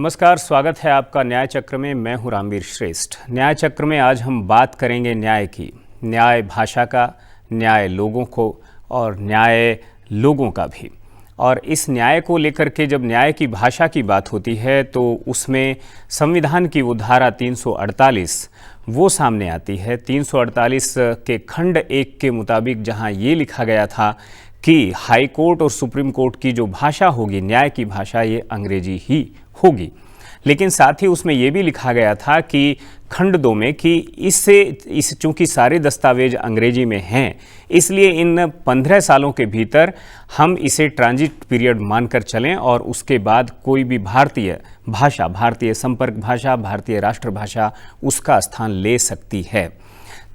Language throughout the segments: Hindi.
नमस्कार, स्वागत है आपका न्याय चक्र में। मैं हूं रामवीर श्रेष्ठ। न्याय चक्र में आज हम बात करेंगे न्याय की, न्याय भाषा का, न्याय लोगों को और न्याय लोगों का भी। और इस न्याय को लेकर के जब न्याय की भाषा की बात होती है तो उसमें संविधान की वो धारा 348 वो सामने आती है। 348 के खंड 1 के मुताबिक जहां ये लिखा गया था कि हाई कोर्ट और सुप्रीम कोर्ट की जो भाषा होगी, न्याय की भाषा, ये अंग्रेजी ही होगी। लेकिन साथ ही उसमें यह भी लिखा गया था कि खंड 2 में कि इस चूंकि सारे दस्तावेज अंग्रेजी में हैं, इसलिए इन 15 सालों के भीतर हम इसे ट्रांजिट पीरियड मानकर चलें और उसके बाद कोई भी भारतीय भाषा, भारतीय संपर्क भाषा, भारतीय राष्ट्रभाषा उसका स्थान ले सकती है।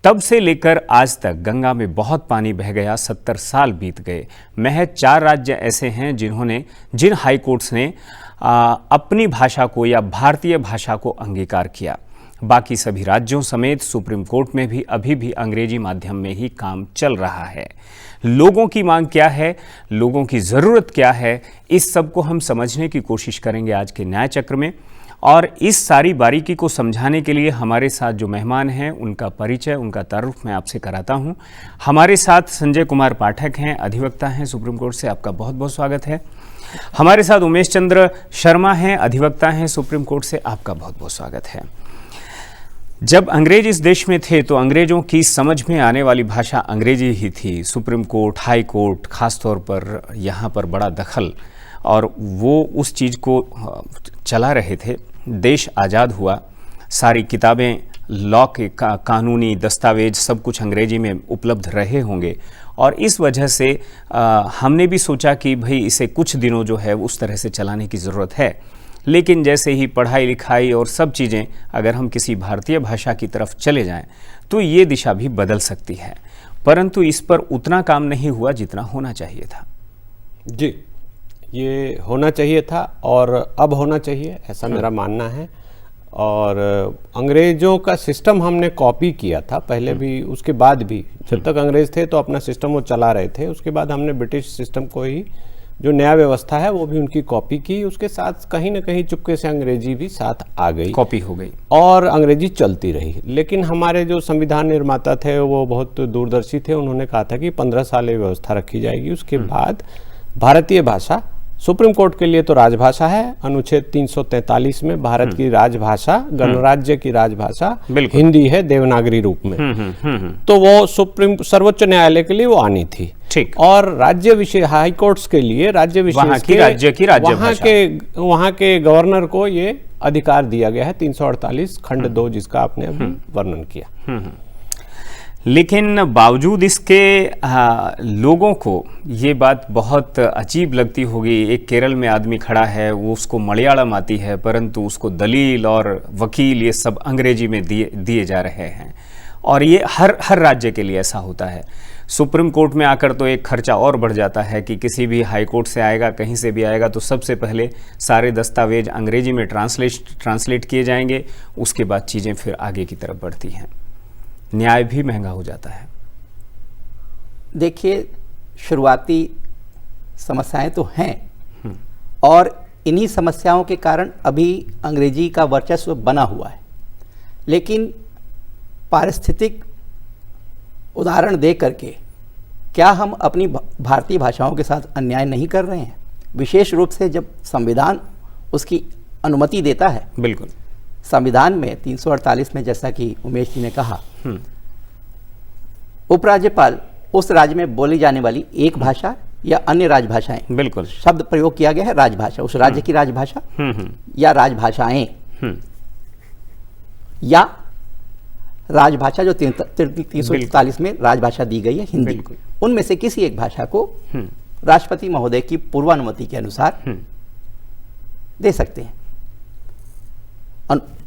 तब से लेकर आज तक गंगा में बहुत पानी बह गया, 70 साल बीत गए। महज 4 राज्य ऐसे हैं जिन हाई कोर्ट्स ने अपनी भाषा को या भारतीय भाषा को अंगीकार किया। बाकी सभी राज्यों समेत सुप्रीम कोर्ट में भी अभी भी अंग्रेजी माध्यम में ही काम चल रहा है। लोगों की मांग क्या है, लोगों की ज़रूरत क्या है, इस सब को हम समझने की कोशिश करेंगे आज के न्याय चक्र में। और इस सारी बारीकी को समझाने के लिए हमारे साथ जो मेहमान हैं उनका परिचय, उनका तारुफ मैं आपसे कराता हूं। हमारे साथ संजय कुमार पाठक हैं, अधिवक्ता हैं सुप्रीम कोर्ट से, आपका बहुत बहुत स्वागत है। हमारे साथ उमेश चंद्र शर्मा हैं, अधिवक्ता हैं सुप्रीम कोर्ट से, आपका बहुत बहुत स्वागत है। जब अंग्रेज इस देश में थे तो अंग्रेजों की समझ में आने वाली भाषा अंग्रेजी ही थी। सुप्रीम कोर्ट, हाई कोर्ट खासतौर पर यहाँ पर बड़ा दखल, और वो उस चीज़ को चला रहे थे। देश आज़ाद हुआ, सारी किताबें, लॉ के कानूनी दस्तावेज सब कुछ अंग्रेजी में उपलब्ध रहे होंगे, और इस वजह से हमने भी सोचा कि भाई इसे कुछ दिनों जो है उस तरह से चलाने की ज़रूरत है। लेकिन जैसे ही पढ़ाई लिखाई और सब चीज़ें अगर हम किसी भारतीय भाषा की तरफ चले जाएं तो ये दिशा भी बदल सकती है, परंतु इस पर उतना काम नहीं हुआ जितना होना चाहिए था। जी, ये होना चाहिए था और अब होना चाहिए, ऐसा मेरा मानना है। और अंग्रेज़ों का सिस्टम हमने कॉपी किया था पहले भी, उसके बाद भी। जब तक अंग्रेज़ थे तो अपना सिस्टम वो चला रहे थे, उसके बाद हमने ब्रिटिश सिस्टम को ही, जो न्याय व्यवस्था है वो भी उनकी कॉपी की। उसके साथ कहीं ना कहीं चुपके से अंग्रेजी भी साथ आ गई, कॉपी हो गई और अंग्रेजी चलती रही। लेकिन हमारे जो संविधान निर्माता थे वो बहुत दूरदर्शी थे। उन्होंने कहा था कि 15 साल ये व्यवस्था रखी जाएगी, उसके बाद भारतीय भाषा, सुप्रीम कोर्ट के लिए तो राजभाषा है, अनुच्छेद 343 में भारत की राजभाषा, गणराज्य की राजभाषा हिंदी है देवनागरी रूप में। तो वो सर्वोच्च न्यायालय के लिए वो आनी थी। ठीक। और राज्य विशेष, हाई कोर्ट्स के लिए राज्य विशेष वहाँ के गवर्नर को ये अधिकार दिया गया है, 348 खंड 2 जिसका आपने अभी वर्णन किया। लेकिन बावजूद इसके लोगों को ये बात बहुत अजीब लगती होगी। एक केरल में आदमी खड़ा है, वो उसको मलयालम आती है, परंतु उसको दलील और वकील ये सब अंग्रेजी में दिए जा रहे हैं। और ये हर राज्य के लिए ऐसा होता है। सुप्रीम कोर्ट में आकर तो एक खर्चा और बढ़ जाता है कि किसी भी हाई कोर्ट से आएगा, कहीं से भी आएगा, तो सबसे पहले सारे दस्तावेज अंग्रेजी में ट्रांसलेट किए जाएंगे, उसके बाद चीज़ें फिर आगे की तरफ बढ़ती हैं। न्याय भी महंगा हो जाता है। देखिए, शुरुआती समस्याएं तो हैं और इन्हीं समस्याओं के कारण अभी अंग्रेजी का वर्चस्व बना हुआ है। लेकिन पारिस्थितिक उदाहरण दे करके क्या हम अपनी भारतीय भाषाओं के साथ अन्याय नहीं कर रहे हैं? विशेष रूप से जब संविधान उसकी अनुमति देता है। बिल्कुल। संविधान में 348 में, जैसा कि उमेश जी ने कहा, उपराज्यपाल उस राज्य में बोली जाने वाली एक भाषा या अन्य राजभाषाएं, बिल्कुल शब्द प्रयोग किया गया है राजभाषा, उस राज्य की राजभाषा या राजभाषाएं, या राजभाषा जो 347 में राजभाषा दी गई है हिंदी, उनमें से किसी एक भाषा को राष्ट्रपति महोदय की पूर्वानुमति के अनुसार दे सकते हैं।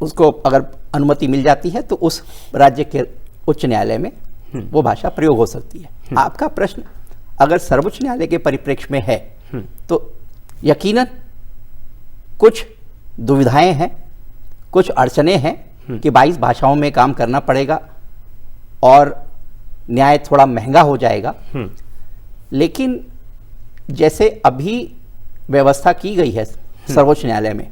उसको अगर अनुमति मिल जाती है तो उस राज्य के उच्च न्यायालय में वो भाषा प्रयोग हो सकती है। आपका प्रश्न अगर सर्वोच्च न्यायालय के परिप्रेक्ष्य में है तो यकीनन कुछ दुविधाएं हैं, कुछ अड़चने हैं कि 22 भाषाओं में काम करना पड़ेगा और न्याय थोड़ा महंगा हो जाएगा। लेकिन जैसे अभी व्यवस्था की गई है सर्वोच्च न्यायालय में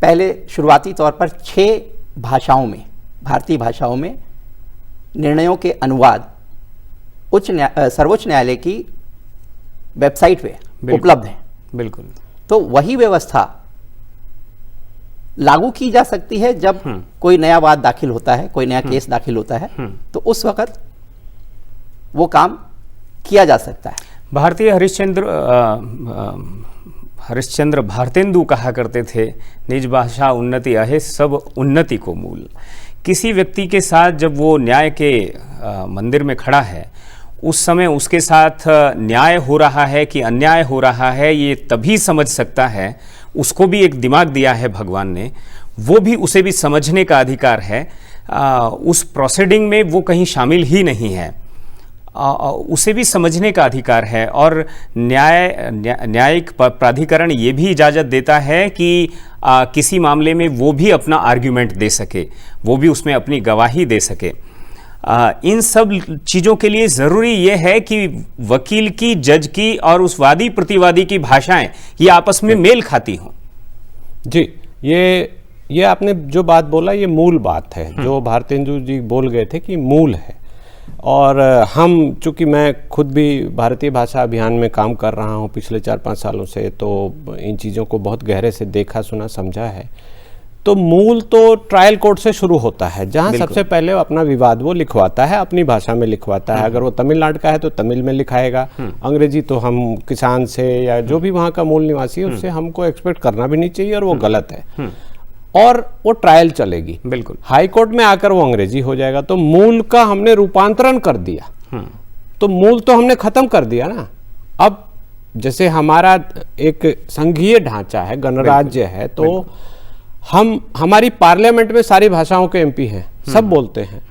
पहले शुरुआती तौर पर 6 भाषाओं में, भारतीय भाषाओं में निर्णयों के अनुवाद सर्वोच्च न्यायालय की वेबसाइट पे उपलब्ध है। बिल्कुल। तो वही व्यवस्था लागू की जा सकती है जब कोई नया वाद दाखिल होता है, कोई नया केस दाखिल होता है, तो उस वक्त वो काम किया जा सकता है। भारतीय हरिश्चंद्र भारतेंदु कहा करते थे, निज भाषा उन्नति अहे सब उन्नति को मूल। किसी व्यक्ति के साथ जब वो न्याय के मंदिर में खड़ा है, उस समय उसके साथ न्याय हो रहा है कि अन्याय हो रहा है, ये तभी समझ सकता है। उसको भी एक दिमाग दिया है भगवान ने, वो भी उसे भी समझने का अधिकार है। उस प्रोसीडिंग में वो कहीं शामिल ही नहीं है, उसे भी समझने का अधिकार है। और न्यायिक प्राधिकरण ये भी इजाज़त देता है कि किसी मामले में वो भी अपना आर्ग्यूमेंट दे सके, वो भी उसमें अपनी गवाही दे सके। इन सब चीज़ों के लिए ज़रूरी ये है कि वकील की, जज की और उस वादी प्रतिवादी की भाषाएं ये आपस में मेल खाती हों। जी, ये आपने जो बात बोला ये मूल बात है, जो भारतेंदु जी बोल गए थे कि मूल है। और हम, चूँकि मैं खुद भी भारतीय भाषा अभियान में काम कर रहा हूँ पिछले 4-5 सालों से, तो इन चीज़ों को बहुत गहरे से देखा, सुना, समझा है। तो मूल तो ट्रायल कोर्ट से शुरू होता है, जहाँ सबसे पहले अपना विवाद वो लिखवाता है, अपनी भाषा में लिखवाता है। अगर वो तमिलनाडु का है तो तमिल में लिखाएगा, अंग्रेजी तो हम किसान से या जो भी वहाँ का मूल निवासी है उससे हमको एक्सपेक्ट करना भी नहीं चाहिए, और वो गलत है। और वो ट्रायल चलेगी, बिल्कुल। हाई कोर्ट में आकर वो अंग्रेजी हो जाएगा। तो मूल का हमने रूपांतरण कर दिया, तो मूल तो हमने खत्म कर दिया ना। अब जैसे हमारा एक संघीय ढांचा है, गणराज्य है, तो हमारी पार्लियामेंट में सारी भाषाओं के एमपी हैं, सब बोलते हैं,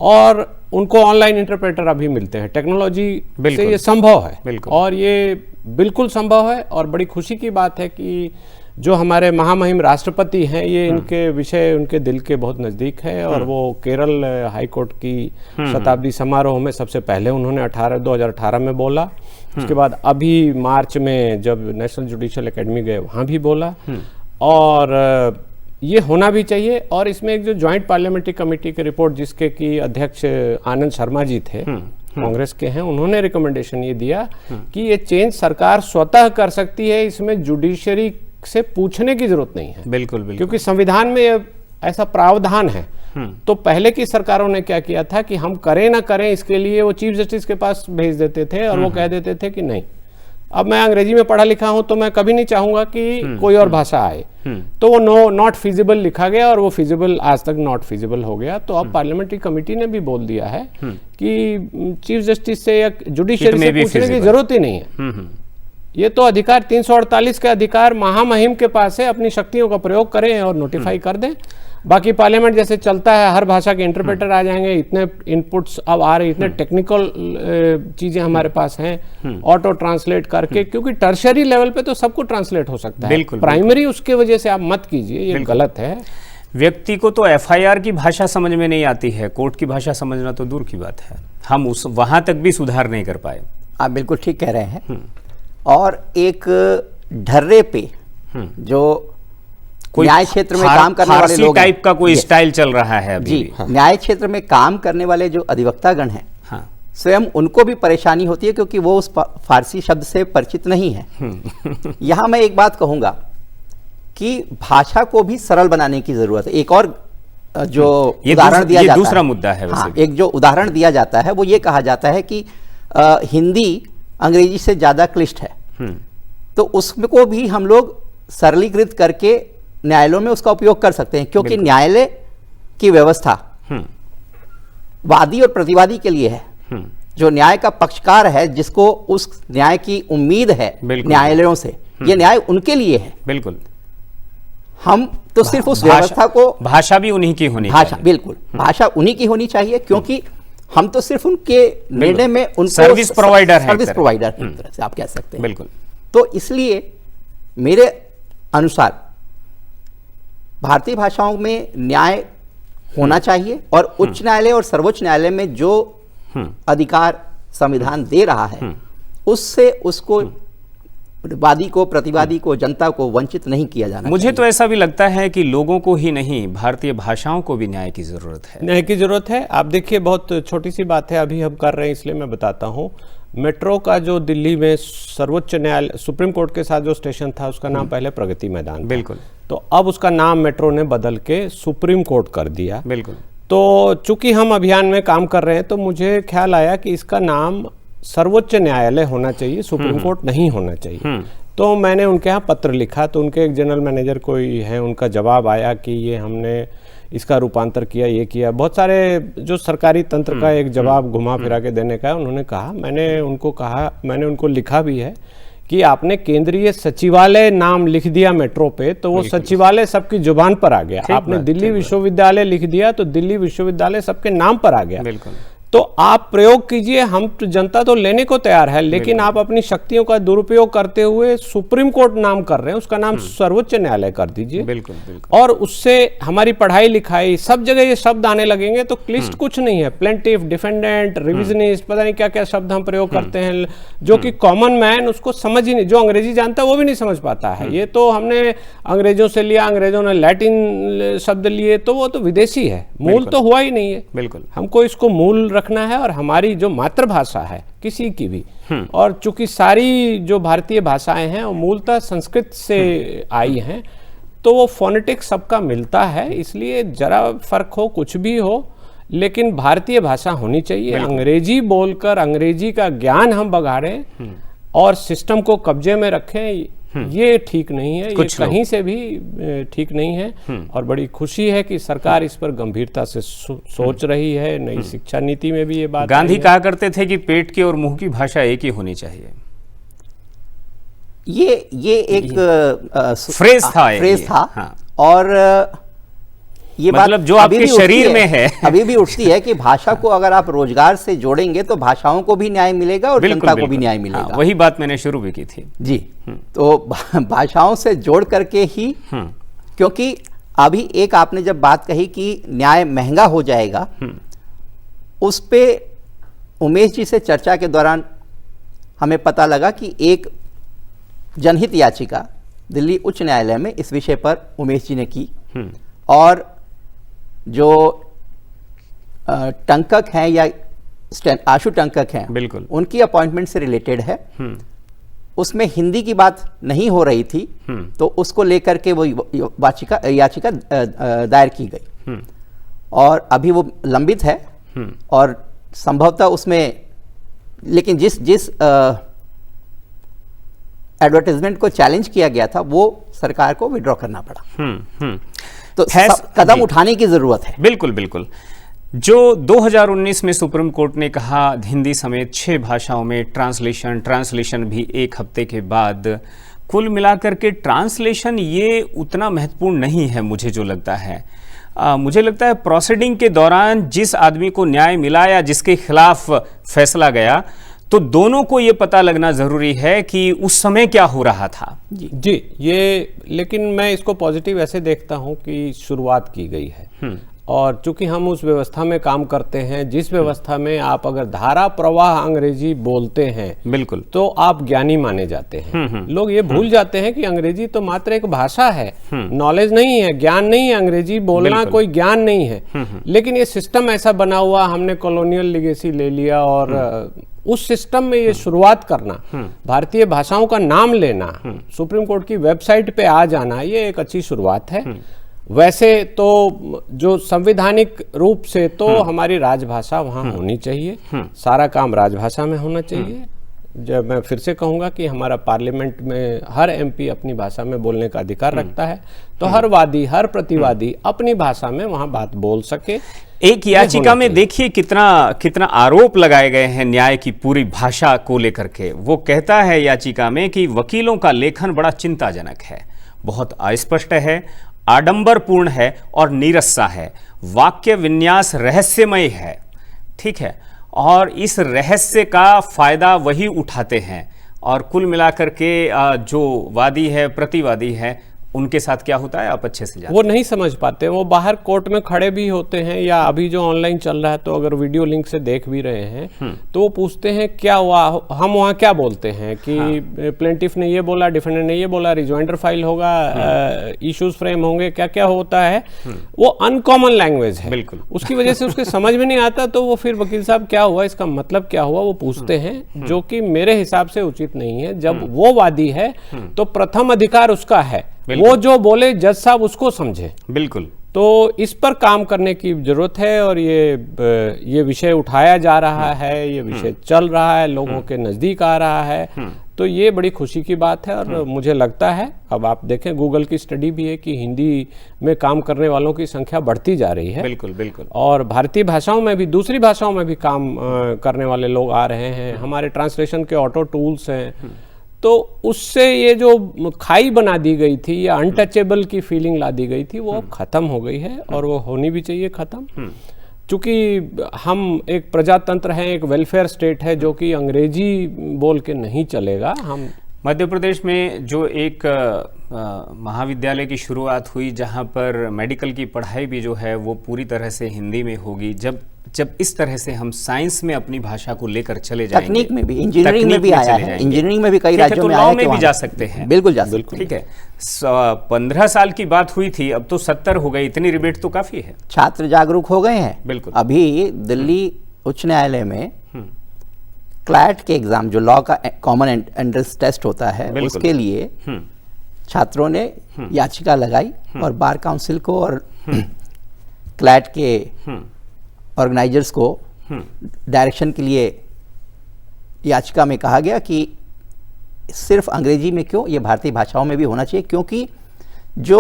और उनको ऑनलाइन इंटरप्रेटर अभी मिलते हैं। टेक्नोलॉजी से ये संभव है, और ये बिल्कुल संभव है। और बड़ी खुशी की बात है कि जो हमारे महामहिम राष्ट्रपति हैं, ये इनके विषय उनके दिल के बहुत नज़दीक है। और वो केरल हाई कोर्ट की शताब्दी समारोह में सबसे पहले उन्होंने 2018 में बोला। उसके बाद अभी मार्च में जब नेशनल जुडिशियल एकेडमी गए वहाँ भी बोला। और ये होना भी चाहिए। और इसमें एक जो ज्वाइंट पार्लियामेंट्री कमेटी की रिपोर्ट, जिसके की अध्यक्ष आनंद शर्मा जी थे, कांग्रेस के हैं, उन्होंने रिकमेंडेशन ये दिया कि ये चेंज सरकार स्वतः कर सकती है, इसमें जुडिशरी से पूछने की जरूरत नहीं है। बिल्कुल, बिल्कुल। क्योंकि संविधान में ऐसा प्रावधान है। तो पहले की सरकारों ने क्या किया था कि हम करें ना करें, इसके लिए वो चीफ जस्टिस के पास भेज देते थे, और वो कह देते थे कि नहीं, अब मैं अंग्रेजी में पढ़ा लिखा हूं तो मैं कभी नहीं चाहूंगा कि कोई और भाषा आए। तो वो नॉट फिजिबल लिखा गया, और वो फिजिबल आज तक नॉट फिजिबल हो गया। तो अब पार्लियामेंट्री कमेटी ने भी बोल दिया है कि चीफ जस्टिस से या जुडिशरी से पूछने की जरूरत ही नहीं है। ये तो अधिकार 348 का अधिकार महामहिम के पास है, अपनी शक्तियों का प्रयोग करें और नोटिफाई कर दें। बाकी पार्लियामेंट जैसे चलता है, हर भाषा के इंटरप्रेटर आ जाएंगे, इतने इनपुट्स अब आ रहे, इतने टेक्निकल चीजें हमारे पास हैं, ऑटो ट्रांसलेट करके, क्योंकि टर्शरी लेवल पे तो सबको ट्रांसलेट हो सकता है। प्राइमरी उसके वजह से आप मत कीजिए, ये गलत है। व्यक्ति को तो एफआईआर की भाषा समझ में नहीं आती है, कोर्ट की भाषा समझना तो दूर की बात है। हम वहां तक भी सुधार नहीं कर पाए। आप बिल्कुल ठीक कह रहे हैं। और एक ढर्रे पे जो न्याय क्षेत्र में काम करने वाले लोग टाइप का कोई स्टाइल चल रहा है अभी जी। न्याय क्षेत्र में काम करने वाले जो अधिवक्तागण हैं, स्वयं उनको भी परेशानी होती है, क्योंकि वो उस फारसी शब्द से परिचित नहीं है। यहाँ मैं एक बात कहूँगा कि भाषा को भी सरल बनाने की जरूरत है। एक और जो उदाहरण दिया जाता है, दूसरा मुद्दा है। हाँ, एक जो उदाहरण दिया जाता है वो ये कहा जाता है कि हिंदी अंग्रेजी से ज्यादा क्लिष्ट है, तो उसको भी हम लोग सरलीकृत करके न्यायालयों में उसका उपयोग कर सकते हैं, क्योंकि न्यायालय की व्यवस्था वादी और प्रतिवादी के लिए है। जो न्याय का पक्षकार है, जिसको उस न्याय की उम्मीद है न्यायालयों से, ये न्याय उनके लिए है। बिल्कुल। हम तो सिर्फ उस व्यवस्था को, भाषा भी उन्हीं की होनी चाहिए। बिल्कुल, भाषा उन्हीं की होनी चाहिए, क्योंकि हम तो सिर्फ उनके निर्णय में उनको सर्विस प्रोवाइडर है, सर्विस प्रोवाइडर की तरह से आप कह सकते हैं। बिल्कुल। तो इसलिए मेरे अनुसार भारतीय भाषाओं में न्याय होना चाहिए, और उच्च न्यायालय और सर्वोच्च न्यायालय में जो अधिकार संविधान दे रहा है, उससे उसको वादी को, प्रतिवादी को, जनता को वंचित नहीं किया जाना मुझे चाहिए। तो ऐसा भी लगता है कि लोगों को ही नहीं, भारतीय भाषाओं को भी न्याय की जरूरत है। न्याय की जरूरत है। आप देखिए, बहुत छोटी सी बात है, अभी हम कर रहे हैं इसलिए मैं बताता हूँ। मेट्रो का जो दिल्ली में सर्वोच्च न्यायालय, सुप्रीम कोर्ट के साथ जो स्टेशन था, उसका नाम पहले प्रगति मैदान था। बिल्कुल। तो अब उसका नाम मेट्रो ने बदल के सुप्रीम कोर्ट कर दिया। बिल्कुल। तो चूंकि हम अभियान में काम कर रहे हैं, तो मुझे ख्याल आया कि इसका नाम सर्वोच्च न्यायालय होना चाहिए, सुप्रीम कोर्ट नहीं होना चाहिए। तो मैंने उनके यहाँ पत्र लिखा, तो उनके एक जनरल मैनेजर कोई है, उनका जवाब आया कि ये हमने इसका रूपांतर किया, ये किया। बहुत सारे जो सरकारी तंत्र का एक जवाब घुमा फिरा के देने का है। उन्होंने कहा, मैंने उनको लिखा भी है कि आपने केंद्रीय सचिवालय नाम लिख दिया मेट्रो पे, तो वो सचिवालय सबकी जुबान पर आ गया। आपने दिल्ली विश्वविद्यालय लिख दिया, तो दिल्ली विश्वविद्यालय सबके नाम पर आ गया। बिल्कुल। तो आप प्रयोग कीजिए, हम तो जनता तो लेने को तैयार है, लेकिन आप अपनी शक्तियों का दुरुपयोग करते हुए सुप्रीम कोर्ट नाम कर रहे हैं, उसका नाम सर्वोच्च न्यायालय कर दीजिए। बिल्कुल, बिल्कुल। और उससे हमारी पढ़ाई लिखाई सब जगह ये शब्द आने लगेंगे, तो क्लिष्ट कुछ नहीं है। प्लेंटिफ, डिफेंडेंट, रिविजनिस्ट, पता नहीं क्या क्या शब्द हम प्रयोग करते हैं, जो कि कॉमन मैन उसको समझ ही नहीं, जो अंग्रेजी जानता है वो भी नहीं समझ पाता है। ये तो हमने अंग्रेजों से लिया, अंग्रेजों ने लैटिन शब्द लिए, तो वो तो विदेशी है, मूल तो हुआ ही नहीं है। बिल्कुल। हमको इसको मूल रखना है, और हमारी जो मातृभाषा है किसी की भी, और चूंकि सारी जो भारतीय भाषाएं हैं वो मूलतः संस्कृत से आई हैं, तो वो फोनेटिक्स सबका मिलता है, इसलिए जरा फर्क हो, कुछ भी हो, लेकिन भारतीय भाषा होनी चाहिए। अंग्रेजी बोलकर अंग्रेजी का ज्ञान हम बगाड़ें और सिस्टम को कब्जे में रखें, ये ठीक नहीं है, ये कहीं से भी ठीक नहीं है। और बड़ी खुशी है कि सरकार इस पर गंभीरता से सोच रही है। नई शिक्षा नीति में भी ये बात गांधी कहा करते थे कि पेट की और मुंह की भाषा एक ही होनी चाहिए। ये एक फ्रेज था। हाँ। और ये मतलब बात जो आपके शरीर में है अभी भी उठती है कि भाषा को अगर आप रोजगार से जोड़ेंगे तो भाषाओं को भी न्याय मिलेगा और जनता को भी न्याय मिलेगा। हाँ, वही बात मैंने शुरू भी की थी जी। तो भाषाओं से जोड़ करके ही, क्योंकि अभी एक आपने जब बात कही कि न्याय महंगा हो जाएगा, उस पे उमेश जी से चर्चा के दौरान हमें पता लगा कि एक जनहित याचिका दिल्ली उच्च न्यायालय में इस विषय पर उमेश जी ने की, और जो टंकक हैं या आशु टंकक हैं, बिल्कुल, उनकी अपॉइंटमेंट से रिलेटेड है। उसमें हिंदी की बात नहीं हो रही थी, तो उसको लेकर के वो याचिका दायर की गई, और अभी वो लंबित है। और संभवतः उसमें, लेकिन जिस एडवर्टाइजमेंट को चैलेंज किया गया था, वो सरकार को विड्रॉ करना पड़ा। तो कदम उठाने की जरूरत है। बिल्कुल बिल्कुल। जो 2019 में सुप्रीम कोर्ट ने कहा हिंदी समेत 6 भाषाओं में ट्रांसलेशन भी 1 हफ्ते के बाद, कुल मिलाकर के ट्रांसलेशन ये उतना महत्वपूर्ण नहीं है मुझे जो लगता है। मुझे लगता है प्रोसीडिंग के दौरान जिस आदमी को न्याय मिला या जिसके खिलाफ फैसला गया, तो दोनों को ये पता लगना जरूरी है कि उस समय क्या हो रहा था। जी ये, लेकिन मैं इसको पॉजिटिव ऐसे देखता हूं कि शुरुआत की गई है, और चूंकि हम उस व्यवस्था में काम करते हैं जिस व्यवस्था में आप अगर धारा प्रवाह अंग्रेजी बोलते हैं, बिल्कुल, तो आप ज्ञानी माने जाते हैं। लोग ये भूल जाते हैं कि अंग्रेजी तो मात्र एक भाषा है, नॉलेज नहीं है, ज्ञान नहीं है। अंग्रेजी बोलना कोई ज्ञान नहीं है, लेकिन ये सिस्टम ऐसा बना हुआ, हमने कॉलोनियल लिगेसी ले लिया, और उस सिस्टम में ये शुरुआत करना, भारतीय भाषाओं का नाम लेना, सुप्रीम कोर्ट की वेबसाइट पे आ जाना, ये एक अच्छी शुरुआत है। वैसे तो जो संवैधानिक रूप से तो हमारी राजभाषा वहाँ होनी चाहिए, सारा काम राजभाषा में होना चाहिए। जब मैं फिर से कहूंगा कि हमारा पार्लियामेंट में हर एमपी अपनी भाषा में बोलने का अधिकार रखता है, तो हर वादी, हर प्रतिवादी अपनी भाषा में वहाँ बात बोल सके। एक याचिका में देखिए कितना आरोप लगाए गए हैं न्याय की पूरी भाषा को लेकर के। वो कहता है याचिका में कि वकीलों का लेखन बड़ा चिंताजनक है, बहुत अस्पष्ट है, आडंबरपूर्ण है और नीरस सा है, वाक्य विन्यास रहस्यमय है। ठीक है, और इस रहस्य का फायदा वही उठाते हैं, और कुल मिलाकर के जो वादी है, प्रतिवादी है, उनके साथ क्या होता है आप अच्छे से जानते वो नहीं समझ पाते, वो बाहर कोर्ट में खड़े भी होते हैं या अभी जो ऑनलाइन चल रहा है तो अगर वीडियो लिंक से देख भी रहे हैं तो वो पूछते हैं क्या हुआ, हम वहाँ क्या बोलते हैं कि प्लेंटिफ ने ये बोला, डिफेंडेंट ने ये बोला, रिजॉइंडर फाइल होगा, इश्यूज फ्रेम होंगे, क्या क्या होता है। वो अनकॉमन लैंग्वेज है, बिल्कुल। उसकी वजह से उसके समझ में नहीं आता, तो वो फिर वकील साहब क्या हुआ, इसका मतलब क्या हुआ, वो पूछते हैं, जो कि मेरे हिसाब से उचित नहीं है। जब वो वादी है तो प्रथम अधिकार उसका है, वो जो बोले जज साहब उसको समझे। बिल्कुल। तो इस पर काम करने की जरूरत है और ये विषय उठाया जा रहा है, ये विषय चल रहा है, लोगों के नजदीक आ रहा है, तो ये बड़ी खुशी की बात है। और मुझे लगता है, अब आप देखें गूगल की स्टडी भी है कि हिंदी में काम करने वालों की संख्या बढ़ती जा रही है। बिल्कुल बिल्कुल। और भारतीय भाषाओं में भी, दूसरी भाषाओं में भी काम करने वाले लोग आ रहे हैं। हमारे ट्रांसलेशन के ऑटो टूल्स हैं, तो उससे ये जो खाई बना दी गई थी या अनटचेबल की फीलिंग ला दी गई थी, वो अब खत्म हो गई है और वो होनी भी चाहिए खत्म। चूंकि हम एक प्रजातंत्र हैं, एक वेलफेयर स्टेट है, जो कि अंग्रेजी बोल के नहीं चलेगा। हम मध्य प्रदेश में जो एक महाविद्यालय की शुरुआत हुई, जहां पर मेडिकल की पढ़ाई भी जो है वो पूरी तरह से हिंदी में होगी। जब इस तरह से हम साइंस में अपनी भाषा को लेकर चले जाएंगे, तकनीक में भी, इंजीनियरिंग में भी आया है, इंजीनियरिंग में भी कई राज्यों में आया है, में भी जा सकते हैं। बिल्कुल जा सकते हैं। ठीक है, 15 साल की बात हुई थी, अब तो 70 हो गई, इतनी रिबेट तो काफी है। छात्र जागरूक हो गए हैं। बिल्कुल। अभी दिल्ली उच्च न्यायालय में क्लैट के एग्जाम, जो लॉ का कॉमन एंट्रेंस टेस्ट होता है, उसके लिए छात्रों ने याचिका लगाई और बार काउंसिल को और क्लैट के ऑर्गेनाइजर्स को डायरेक्शन के लिए याचिका में कहा गया कि सिर्फ अंग्रेजी में क्यों, ये भारतीय भाषाओं में भी होना चाहिए, क्योंकि जो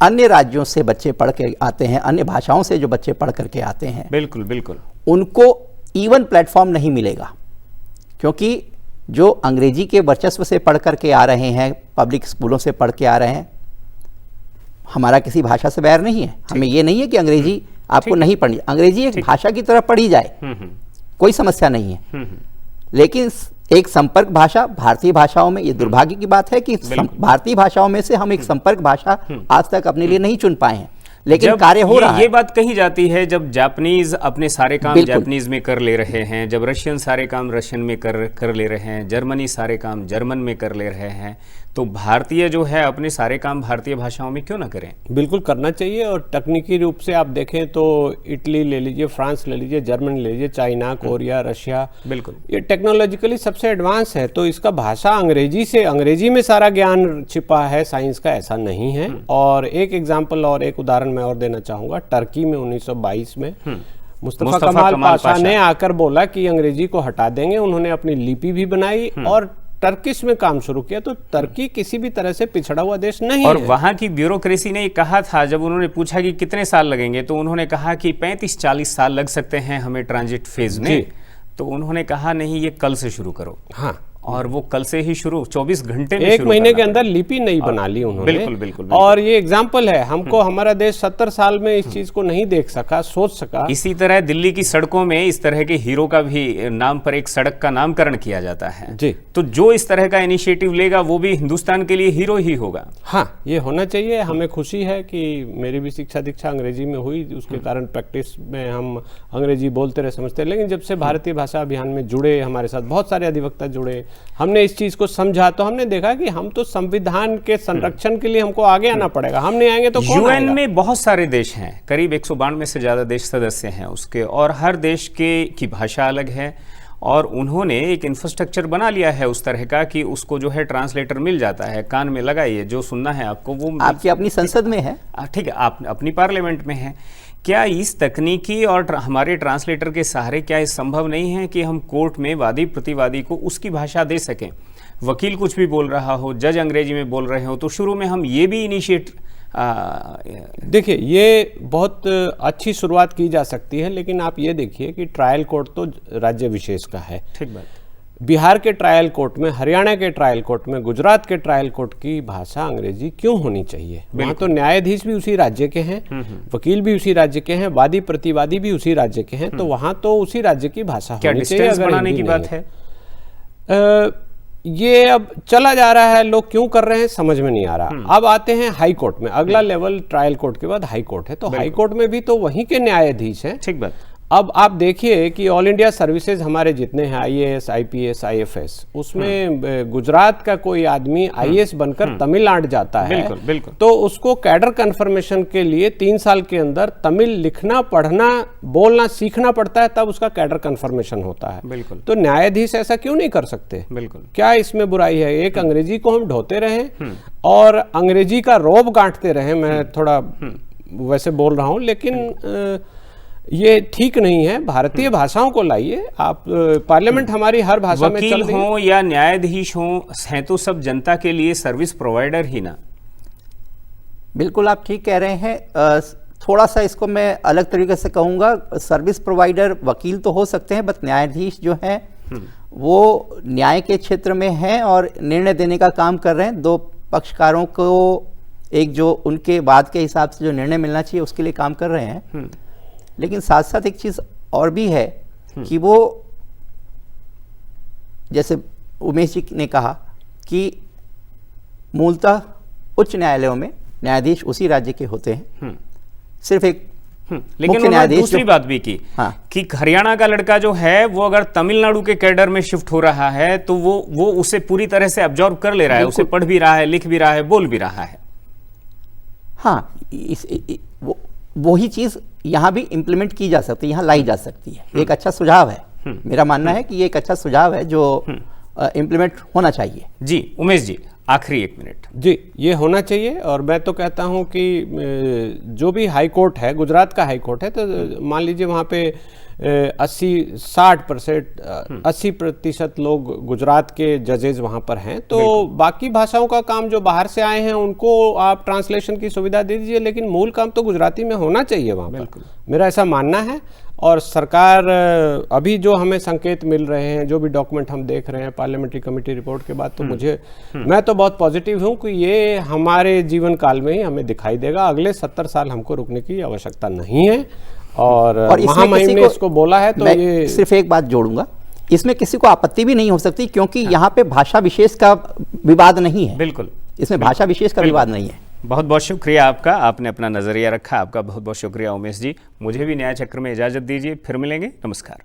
अन्य राज्यों से बच्चे पढ़ के आते हैं, अन्य भाषाओं से जो बच्चे पढ़ करके आते हैं, बिल्कुल बिल्कुल, उनको इवन प्लेटफॉर्म नहीं मिलेगा। क्योंकि जो अंग्रेजी के वर्चस्व से पढ़ करके आ रहे हैं, पब्लिक स्कूलों से पढ़ के आ रहे हैं, हमारा किसी भाषा से बैर नहीं है। हमें ये नहीं है कि अंग्रेजी आपको नहीं पढ़नी, अंग्रेजी एक भाषा की तरह पढ़ी जाए, कोई समस्या नहीं है। लेकिन एक संपर्क भाषा भारतीय भाषाओं में, ये दुर्भाग्य की बात है कि भारतीय भाषाओं में से हम एक संपर्क भाषा आज तक अपने लिए नहीं चुन पाए हैं, लेकिन कार्य हो रहा है। ये बात कही जाती है, जब जापानीज अपने सारे काम जापानीज में कर ले रहे हैं, जब रशियन सारे काम रशियन में कर ले रहे हैं, जर्मनी सारे काम जर्मन में कर ले रहे हैं, तो भारतीय जो है अपने सारे काम भारतीय भाषाओं में क्यों ना करें? बिल्कुल करना चाहिए। और तकनीकी रूप से आप देखें तो इटली ले लीजिए, फ्रांस ले लीजिए, जर्मनी ले लीजिए, चाइना, कोरिया, रशिया, बिल्कुल ये टेक्नोलॉजिकली सबसे एडवांस है। तो इसका भाषा अंग्रेजी में सारा ज्ञान छिपा है, साइंस का ऐसा नहीं है। और एक एग्जाम्पल और एक उदाहरण मैं और देना चाहूंगा। टर्की में 1922 में मुस्तफा कमाल पाशा ने आकर बोला कि अंग्रेजी को हटा देंगे। उन्होंने अपनी लिपि भी बनाई और टर्किश में काम शुरू किया। तो टर्की किसी भी तरह से पिछड़ा हुआ देश नहीं और है। वहां की ब्यूरोक्रेसी ने कहा था, जब उन्होंने पूछा कि कितने साल लगेंगे, तो उन्होंने कहा कि 35-40 साल लग सकते हैं हमें ट्रांजिट फेज में। तो उन्होंने कहा नहीं, ये कल से शुरू करो। हाँ, और वो कल से ही शुरू, 24 घंटे में, 1 महीने के अंदर लिपि नहीं बना ली उन्होंने। बिल्कुल बिल्कुल। और ये एग्जाम्पल है, हमको हमारा देश 70 साल में इस चीज को नहीं देख सका, सोच सका। इसी तरह दिल्ली की सड़कों में इस तरह के हीरो का भी नाम पर एक सड़क का नामकरण किया जाता है जी। तो जो इस तरह का इनिशिएटिव लेगा वो भी हिंदुस्तान के लिए हीरो ही होगा। हाँ, ये होना चाहिए। हमें खुशी है कि मेरी भी शिक्षा दीक्षा अंग्रेजी में हुई, उसके कारण प्रैक्टिस में हम अंग्रेजी बोलते रहे, समझते रहे। लेकिन जब से भारतीय भाषा अभियान में जुड़े, हमारे साथ बहुत सारे अधिवक्ता जुड़े, हमने इस चीज को समझा, तो हमने देखा कि हम तो संविधान के संरक्षण के लिए हमको आगे आना पड़ेगा। हम नहीं आएंगे तो कौन आएगा? यूएन में बहुत सारे देश हैं, करीब 192 से ज्यादा देश सदस्य हैं उसके, और हर देश की भाषा अलग है। और उन्होंने एक इंफ्रास्ट्रक्चर बना लिया है उस तरह का कि उसको जो है ट्रांसलेटर मिल जाता है, कान में लगाइए, जो सुनना है आपको वो आपकी अपनी संसद में है। ठीक है, आप अपनी पार्लियामेंट में है। क्या इस तकनीकी और हमारे ट्रांसलेटर के सहारे क्या ये संभव नहीं है कि हम कोर्ट में वादी प्रतिवादी को उसकी भाषा दे सकें? वकील कुछ भी बोल रहा हो, जज अंग्रेजी में बोल रहे हो, तो शुरू में हम ये भी इनिशिएट देखिए, ये बहुत अच्छी शुरुआत की जा सकती है। लेकिन आप ये देखिए कि ट्रायल कोर्ट तो राज्य विशेष का है। ठीक बात। बिहार के ट्रायल कोर्ट में, हरियाणा के ट्रायल कोर्ट में, गुजरात के ट्रायल कोर्ट की भाषा अंग्रेजी क्यों होनी चाहिए? वहाँ तो न्यायाधीश भी उसी राज्य के हैं, वकील भी उसी राज्य के हैं, वादी प्रतिवादी भी उसी राज्य के हैं, तो वहाँ तो उसी राज्य की भाषा होनी चाहिए। अगर बनाने की बात है, ये अब चला जा रहा है, लोग क्यों कर रहे हैं समझ में नहीं आ रहा। अब आते हैं हाई कोर्ट में, अगला लेवल ट्रायल कोर्ट के बाद हाई कोर्ट है, तो हाई कोर्ट में भी तो वहीं के न्यायाधीश हैं। ठीक बात। अब आप देखिए कि ऑल इंडिया सर्विसेज हमारे जितने हैं, IAS, IPS, IFS, उसमें गुजरात का कोई आदमी IAS बनकर तमिलनाडु जाता है, बिल्कुल बिल्कुल, तो उसको कैडर कन्फर्मेशन के लिए 3 साल के अंदर तमिल लिखना, पढ़ना, बोलना सीखना पड़ता है, तब उसका कैडर कन्फर्मेशन होता है। बिल्कुल। तो न्यायाधीश ऐसा क्यों नहीं कर सकते? बिल्कुल। क्या इसमें बुराई है? एक अंग्रेजी को हम ढोते रहे और अंग्रेजी का रोब गांठते रहे, मैं थोड़ा वैसे बोल रहा हूं, लेकिन ये ठीक नहीं है। भारतीय भाषाओं को लाइए आप। पार्लियामेंट हमारी हर भाषा में चल रही है। वकील हो या न्यायाधीश हो, हैं तो सब जनता के लिए सर्विस प्रोवाइडर ही ना। बिल्कुल आप ठीक कह रहे हैं। थोड़ा सा इसको मैं अलग तरीके से कहूँगा, सर्विस प्रोवाइडर वकील तो हो सकते हैं, बट न्यायाधीश जो हैं वो न्याय के क्षेत्र में हैं और निर्णय देने का काम कर रहे हैं। दो पक्षकारों को एक जो उनके बाद के हिसाब से जो निर्णय मिलना चाहिए उसके लिए काम कर रहे हैं। लेकिन साथ साथ एक चीज़ और भी है कि वो, जैसे उमेश जी ने कहा कि मूलतः उच्च न्यायालयों में न्यायाधीश उसी राज्य के होते हैं। सिर्फ एक लेकिन उन्होंने दूसरी बात भी की कि हरियाणा का लड़का जो है वो अगर तमिलनाडु के कैडर में शिफ्ट हो रहा है तो वो उसे पूरी तरह से अब्जॉर्ब कर ले रहा है, उसे पढ़ भी रहा है, लिख भी रहा है, बोल भी रहा है। हाँ, वही चीज़ यहाँ भी इम्प्लीमेंट की जा सकती है, यहाँ लाई जा सकती है। एक अच्छा सुझाव है, मेरा मानना है कि ये एक अच्छा सुझाव है जो इम्प्लीमेंट होना चाहिए। जी उमेश जी, आखिरी 1 मिनट। जी, ये होना चाहिए। और मैं तो कहता हूँ कि जो भी हाई कोर्ट है, गुजरात का हाई कोर्ट है, तो मान लीजिए वहाँ पे 80% लोग गुजरात के जजेज वहाँ पर हैं, तो बाकी भाषाओं का काम जो बाहर से आए हैं उनको आप ट्रांसलेशन की सुविधा दे दीजिए, लेकिन मूल काम तो गुजराती में होना चाहिए वहाँ पर। मेरा ऐसा मानना है। और सरकार, अभी जो हमें संकेत मिल रहे हैं, जो भी डॉक्यूमेंट हम देख रहे हैं पार्लियामेंट्री कमेटी रिपोर्ट के बाद, तो मैं तो बहुत पॉजिटिव हूँ कि ये हमारे जीवन काल में ही हमें दिखाई देगा। अगले 70 साल हमको रुकने की आवश्यकता नहीं है। और महामहिम ने इसको बोला है, तो ये सिर्फ एक बात जोड़ूंगा, इसमें किसी को आपत्ति भी नहीं हो सकती, क्योंकि यहाँ पे भाषा विशेष का विवाद नहीं है। बिल्कुल, इसमें भाषा विशेष का विवाद नहीं है। बहुत बहुत शुक्रिया आपका, आपने अपना नजरिया रखा। आपका बहुत बहुत शुक्रिया उमेश जी। मुझे भी न्याय चक्र में इजाजत दीजिए, फिर मिलेंगे। नमस्कार।